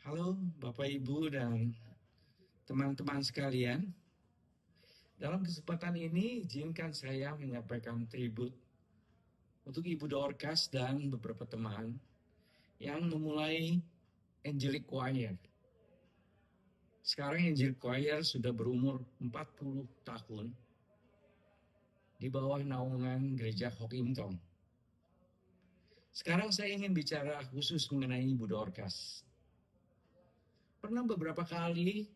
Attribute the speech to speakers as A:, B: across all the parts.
A: Halo Bapak Ibu dan teman-teman sekalian. Dalam kesempatan ini izinkan saya menyampaikan tribut untuk Ibu Dorcas dan beberapa teman yang memulai Angelic Choir. Sekarang Angelic Choir sudah berumur 40 tahun di bawah naungan Gereja Hokintong. Sekarang saya ingin bicara khusus mengenai Ibu Dorcas. Pernah beberapa kali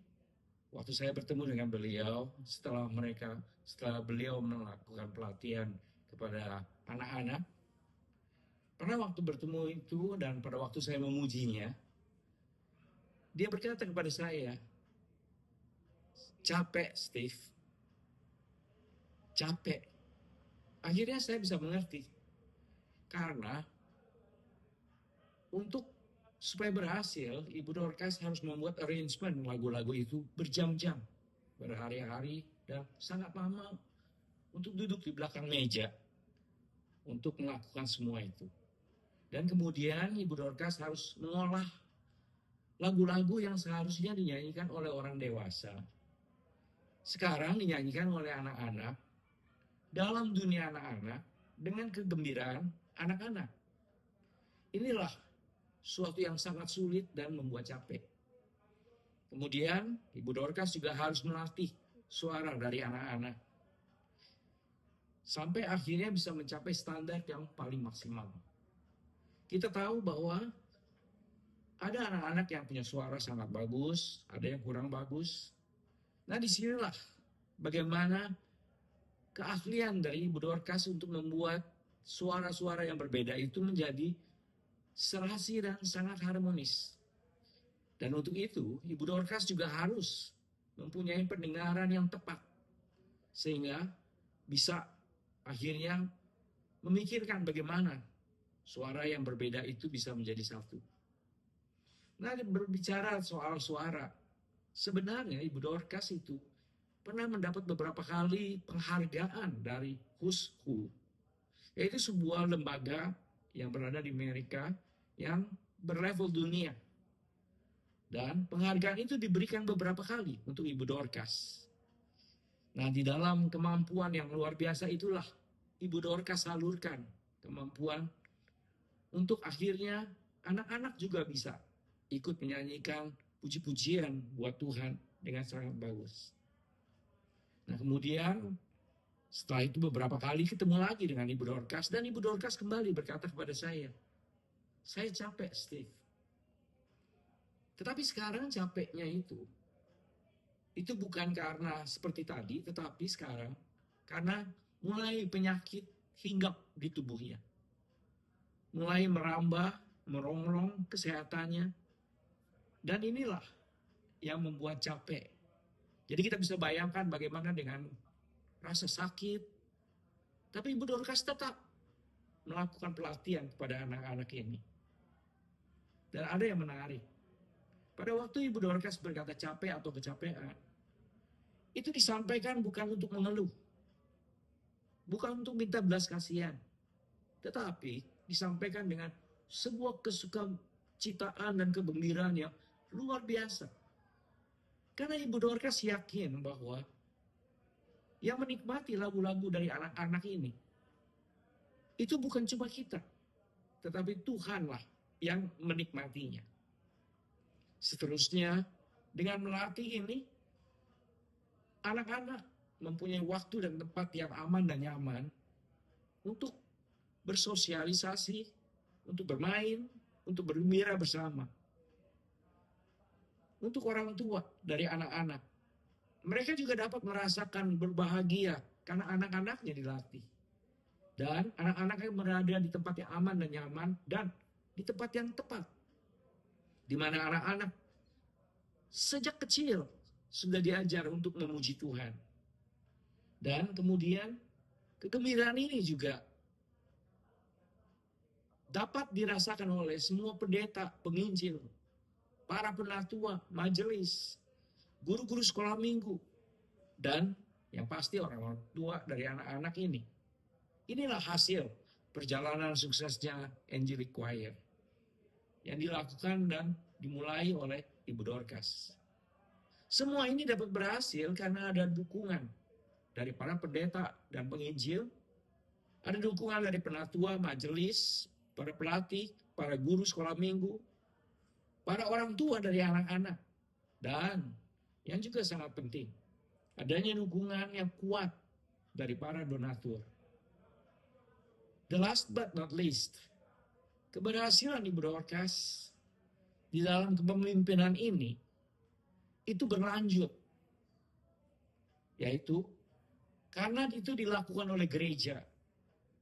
A: waktu saya bertemu dengan beliau, setelah beliau melakukan pelatihan kepada anak-anak, pernah waktu bertemu itu dan pada waktu saya memujinya, dia berkata kepada saya, capek Steve, capek. Akhirnya saya bisa mengerti, karena untuk supaya berhasil, Ibu Dorcas harus membuat arrangement lagu-lagu itu berjam-jam, berhari-hari, dan sangat lama untuk duduk di belakang meja untuk melakukan semua itu. Dan kemudian Ibu Dorcas harus mengolah lagu-lagu yang seharusnya dinyanyikan oleh orang dewasa. Sekarang dinyanyikan oleh anak-anak, dalam dunia anak-anak, dengan kegembiraan anak-anak. Inilah suatu yang sangat sulit dan membuat capek. Kemudian Ibu Dorcas juga harus melatih suara dari anak-anak, sampai akhirnya bisa mencapai standar yang paling maksimal. Kita tahu bahwa ada anak-anak yang punya suara sangat bagus, ada yang kurang bagus. Nah, disinilah bagaimana keahlian dari Ibu Dorcas untuk membuat suara-suara yang berbeda itu menjadi serasi dan sangat harmonis. Dan untuk itu, Ibu Dorcas juga harus mempunyai pendengaran yang tepat, sehingga bisa akhirnya memikirkan bagaimana suara yang berbeda itu bisa menjadi satu. Nah, berbicara soal suara, sebenarnya Ibu Dorcas itu pernah mendapat beberapa kali penghargaan dari Who's Who, yaitu sebuah lembaga yang berada di Amerika yang berlevel dunia. Dan penghargaan itu diberikan beberapa kali untuk Ibu Dorcas. Nah, di dalam kemampuan yang luar biasa itulah Ibu Dorcas salurkan kemampuan untuk akhirnya anak-anak juga bisa ikut menyanyikan puji-pujian buat Tuhan dengan sangat bagus. Nah, kemudian setelah itu beberapa kali ketemu lagi dengan Ibu Dorcas, dan Ibu Dorcas kembali berkata kepada saya capek Steve. Tetapi sekarang capeknya itu bukan karena seperti tadi, tetapi sekarang karena mulai penyakit hinggap di tubuhnya. Mulai merambah, merongrong kesehatannya. Dan inilah yang membuat capek. Jadi kita bisa bayangkan bagaimana dengan rasa sakit. Tapi Ibu Dorcas tetap melakukan pelatihan kepada anak-anak ini. Dan ada yang menarik. Pada waktu Ibu Dorcas berkata capek atau kecapean, itu disampaikan bukan untuk mengeluh, bukan untuk minta belas kasihan, tetapi disampaikan dengan sebuah kesukacitaan dan kegembiraan yang luar biasa. Karena Ibu Dorcas yakin bahwa yang menikmati lagu-lagu dari anak-anak ini, itu bukan cuma kita, tetapi Tuhanlah yang menikmatinya. Seterusnya, dengan melatih ini, anak-anak mempunyai waktu dan tempat yang aman dan nyaman untuk bersosialisasi, untuk bermain, untuk bergembira bersama. Untuk orang tua dari anak-anak, mereka juga dapat merasakan berbahagia karena anak-anaknya dilatih. Dan anak-anaknya berada di tempat yang aman dan nyaman dan di tempat yang tepat. Di mana anak-anak sejak kecil sudah diajar untuk memuji Tuhan. Dan kemudian kegembiraan ini juga dapat dirasakan oleh semua pendeta, penginjil, para penatua, majelis, guru-guru sekolah minggu, dan yang pasti orang-orang tua dari anak-anak ini. Inilah hasil perjalanan suksesnya Angelic Choir. yang dilakukan dan dimulai oleh Ibu Dorcas. Semua ini dapat berhasil karena ada dukungan dari para pendeta dan penginjil, ada dukungan dari penatua majelis, para pelatih, para guru sekolah minggu, para orang tua dari anak-anak, dan yang juga sangat penting, adanya dukungan yang kuat dari para donatur. The last but not least, keberhasilan Ibu Dorcas di dalam kepemimpinan ini itu berlanjut, yaitu karena itu dilakukan oleh gereja,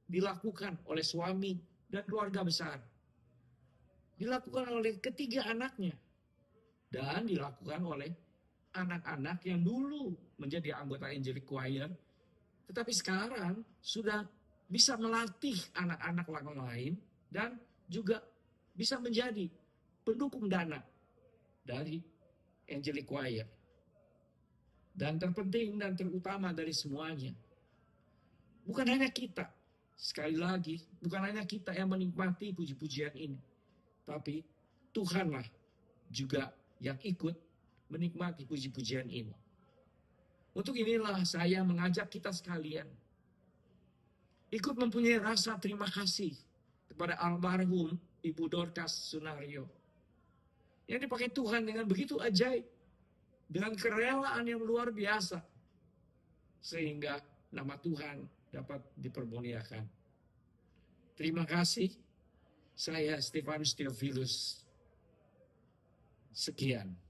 A: dilakukan oleh suami dan keluarga besar, dilakukan oleh ketiga anaknya, dan dilakukan oleh anak-anak yang dulu menjadi anggota Angelic Choir, tetapi sekarang sudah bisa melatih anak-anak lain dan juga bisa menjadi pendukung dana dari Angelic Choir. Dan terpenting dan terutama dari semuanya, bukan hanya kita, sekali lagi, bukan hanya kita yang menikmati puji-pujian ini, tapi Tuhanlah juga yang ikut menikmati puji-pujian ini. Untuk inilah saya mengajak kita sekalian ikut mempunyai rasa terima kasih kepada almarhum Ibu Dorcas Sunario, yang dipakai Tuhan dengan begitu ajaib, dengan kerelaan yang luar biasa, sehingga nama Tuhan dapat dipermuliakan. Terima kasih. Saya Stefanus Theophilus. Sekian.